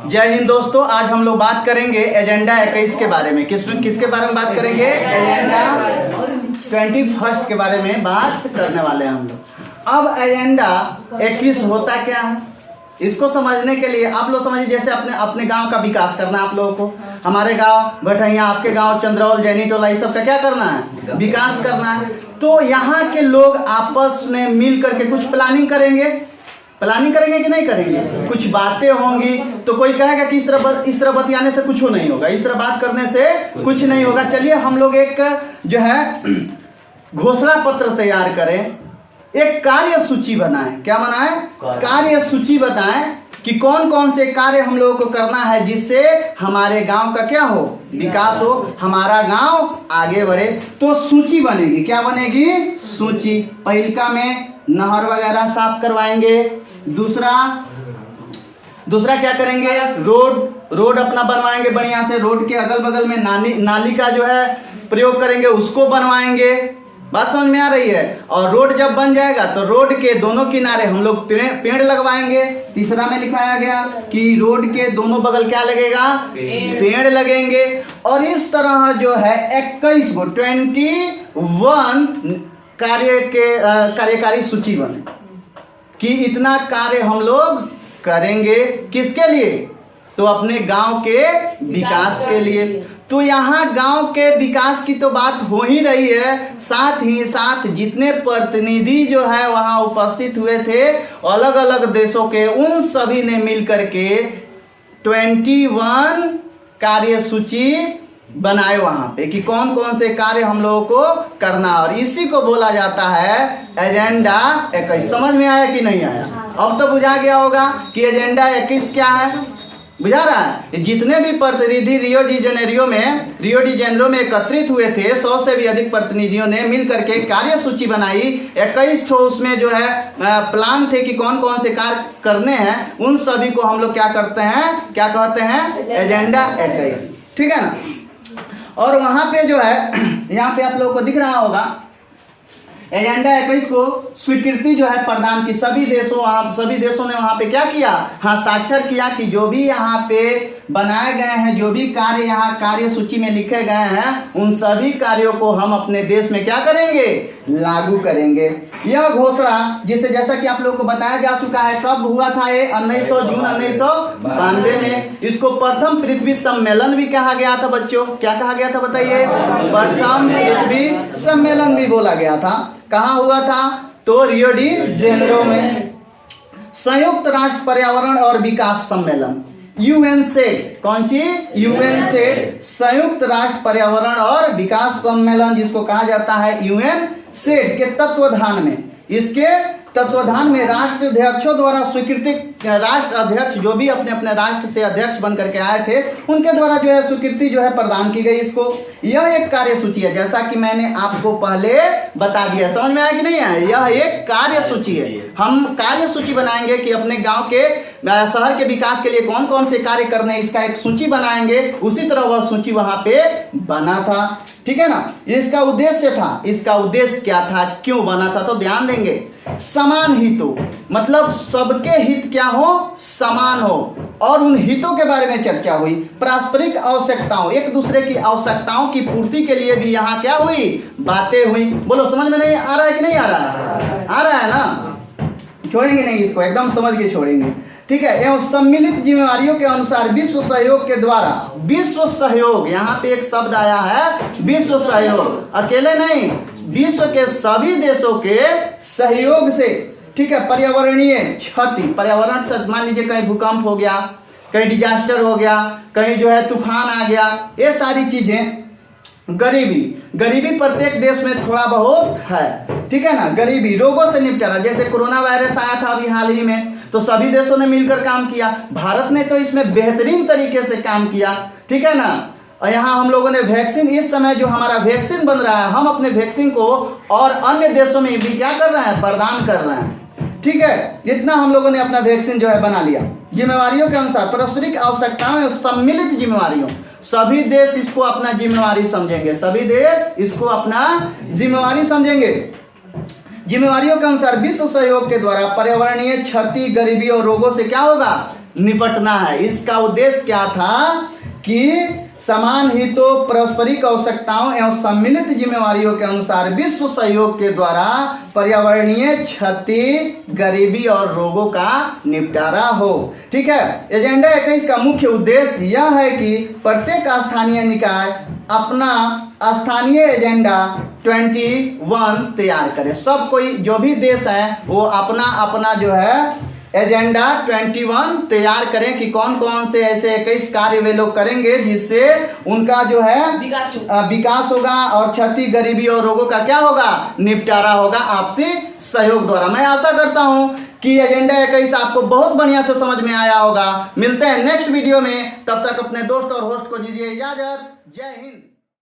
जय हिंद दोस्तों, आज हम लोग बात करेंगे एजेंडा 21 के बारे में। किसके बारे में बात करेंगे? एजेंडा 21 के बारे में बात करने वाले हैं हम लोग। अब एजेंडा 21 होता क्या है, इसको समझने के लिए आप लोग समझिए, जैसे अपने गांव का विकास करना है आप लोगों को। हमारे गांव भटैया, आपके गांव चंद्रौल, जैनीटोला, ये सब का क्या करना है? विकास करना है। तो यहाँ के लोग आपस में मिल करके कुछ प्लानिंग करेंगे कि नहीं करेंगे? कुछ बातें होंगी, तो कोई कहेगा कि इस तरह बतियाने से कुछ नहीं होगा, इस तरह बात करने से कुछ नहीं होगा। चलिए हम लोग एक जो है घोषणा पत्र तैयार करें, एक कार्य सूची बनाएं। क्या बनाएं? कार्य सूची बनाएं कि कौन कौन से कार्य हम लोगों को करना है जिससे हमारे गांव का क्या हो? विकास हो, हमारा गांव आगे बढ़े। तो सूची बनेगी। क्या बनेगी? सूची। पहिलका में नहर वगैरह साफ करवाएंगे। दूसरा क्या करेंगे? रोड अपना बनवाएंगे बढ़िया से। रोड के अगल बगल में नाली का जो है प्रयोग करेंगे, उसको बनवाएंगे। बात समझ में आ रही है? और रोड जब बन जाएगा तो रोड के दोनों किनारे हम लोग पेड़ लगवाएंगे। तीसरा में लिखाया गया कि रोड के दोनों बगल क्या लगेगा? पेड़ लगेंगे। और इस तरह जो है 21 कार्यकारी सूची बने कि इतना कार्य हम लोग करेंगे। किसके लिए? तो अपने गांव के विकास के लिए। तो यहाँ गांव के विकास की तो बात हो ही रही है, साथ ही साथ जितने प्रतिनिधि जो है वहाँ उपस्थित हुए थे अलग अलग देशों के, उन सभी ने मिलकर के 21 कार्य सूची बनाए वहां पे कि कौन कौन से कार्य हम लोगों को करना, और इसी को बोला जाता है एजेंडा 21। समझ में आया कि नहीं आया? अब तो बुझा गया होगा कि एजेंडा 21 क्या है। बुझा रहा है? जितने भी प्रतिनिधि रियो डी जेनेरो में एकत्रित हुए थे, 100 से भी अधिक प्रतिनिधियों ने मिलकर के कार्य सूची बनाई। 21 ठो उसमें जो है प्लान थे कि कौन कौन से कार्य करने हैं। उन सभी को हम लोग क्या करते हैं, क्या कहते हैं? एजेंडा 21। ठीक है ना? और वहां पे जो है, यहाँ पे आप लोगों को दिख रहा होगा, एजेंडा 21 को स्वीकृति जो है प्रदान की। सभी देशों ने वहां पे क्या किया? हस्ताक्षर किया कि जो भी यहाँ पे बनाए गए हैं, जो भी कार्य यहाँ कार्य सूची में लिखे गए हैं, उन सभी कार्यों को हम अपने देश में क्या करेंगे? लागू करेंगे। यह घोषणा जैसा कि आप लोगों को बताया जा चुका है, कब हुआ था ये? 19 जून 1992 में। इसको प्रथम पृथ्वी सम्मेलन भी कहा गया था बच्चों। क्या कहा गया था बताइए? प्रथम पृथ्वी सम्मेलन भी बोला गया था। कहाँ हुआ था? तो रियो डी जेनेरो में। संयुक्त राष्ट्र पर्यावरण और विकास सम्मेलन, यूएनसेड। कौन सी? यूएनसेड, संयुक्त राष्ट्र पर्यावरण और विकास सम्मेलन, जिसको कहा जाता है यूएनसेड के तत्वाधान में। इसके तत्वाधान में राष्ट्राध्यक्षों द्वारा स्वीकृति, राष्ट्र अध्यक्ष जो भी अपने अपने राष्ट्र से अध्यक्ष बन करके आए थे, उनके द्वारा जो है स्वीकृति जो है प्रदान की गई इसको। यह एक कार्य सूची है, जैसा कि मैंने आपको पहले बता दिया। समझ में आया कि नहीं आया? यह एक कार्य सूची है। हम कार्य सूची बनाएंगे कि अपने गांव के शहर के विकास के लिए कौन कौन से कार्य करने हैं, इसका एक सूची बनाएंगे। उसी तरह वह सूची वहां पे बना था। ठीक है ना? इसका उद्देश्य था, इसका उद्देश्य क्या था, क्यों बना था? तो ध्यान देंगे, समान हितों, मतलब सबके हित क्या हो? समान हो। और उन हितों के बारे में चर्चा हुई। पारस्परिक आवश्यकताओं, एक दूसरे की आवश्यकताओं की पूर्ति के लिए भी यहाँ क्या हुई? बातें हुई। बोलो, समझ में नहीं आ रहा है कि नहीं आ रहा है? आ रहा है ना? छोड़ेंगे नहीं इसको, एकदम समझ के छोड़ेंगे। ठीक है। एवं सम्मिलित जिम्मेवारियों के अनुसार विश्व सहयोग के द्वारा, विश्व सहयोग, यहाँ पे एक शब्द आया है विश्व सहयोग, अकेले नहीं, विश्व के सभी देशों के सहयोग से। ठीक है। पर्यावरणीय क्षति, पर्यावरण से मान लीजिए कहीं भूकंप हो गया, कहीं डिजास्टर हो गया, कहीं जो है तूफान आ गया, ये सारी चीजें। गरीबी प्रत्येक देश में थोड़ा बहुत है। ठीक है ना? गरीबी, रोगों से निपटारा, जैसे कोरोना वायरस आया था अभी हाल ही में, तो सभी देशों ने मिलकर काम किया। भारत ने तो इसमें बेहतरीन तरीके से काम किया। ठीक है ना? और यहाँ हम लोगों ने वैक्सीन, इस समय जो हमारा वैक्सीन बन रहा है, हम अपने वैक्सीन को और अन्य देशों में भी क्या कर रहे हैं? प्रदान कर रहे हैं। ठीक है। इतना हम लोगों ने अपना वैक्सीन जो है बना लिया। जिम्मेवारियों के अनुसार पारस्परिक आवश्यकताओं में सम्मिलित जिम्मेवारियों, सभी देश इसको अपना जिम्मेवारी समझेंगे। सभी देश इसको अपना जिम्मेवारी समझेंगे। जिम्मेवारियों के अनुसार विश्व सहयोग के द्वारा पर्यावरणीय क्षति, गरीबी और रोगों से क्या होगा? निपटना है। इसका उद्देश्य क्या था कि समान हितों, पारस्परिक आवश्यकताओं एवं सम्मिलित जिम्मेवारियों के अनुसार विश्व सहयोग के द्वारा पर्यावरणीय क्षति, गरीबी और रोगों का निपटारा हो। ठीक है। एजेंडा 21 का मुख्य उद्देश्य यह है कि प्रत्येक स्थानीय निकाय अपना स्थानीय एजेंडा 21 तैयार करे। सब कोई जो भी देश है वो अपना अपना जो है एजेंडा 21 तैयार करें कि कौन कौन से ऐसे 21 कार्य वे लोग करेंगे जिससे उनका जो है विकास होगा और क्षति, गरीबी और रोगों का क्या होगा, निपटारा होगा आपसी सहयोग द्वारा। मैं आशा करता हूं कि एजेंडा 21 आपको बहुत बढ़िया से समझ में आया होगा। मिलते हैं नेक्स्ट वीडियो में, तब तक अपने दोस्त और होस्ट को दीजिए इजाजत। जय हिंद।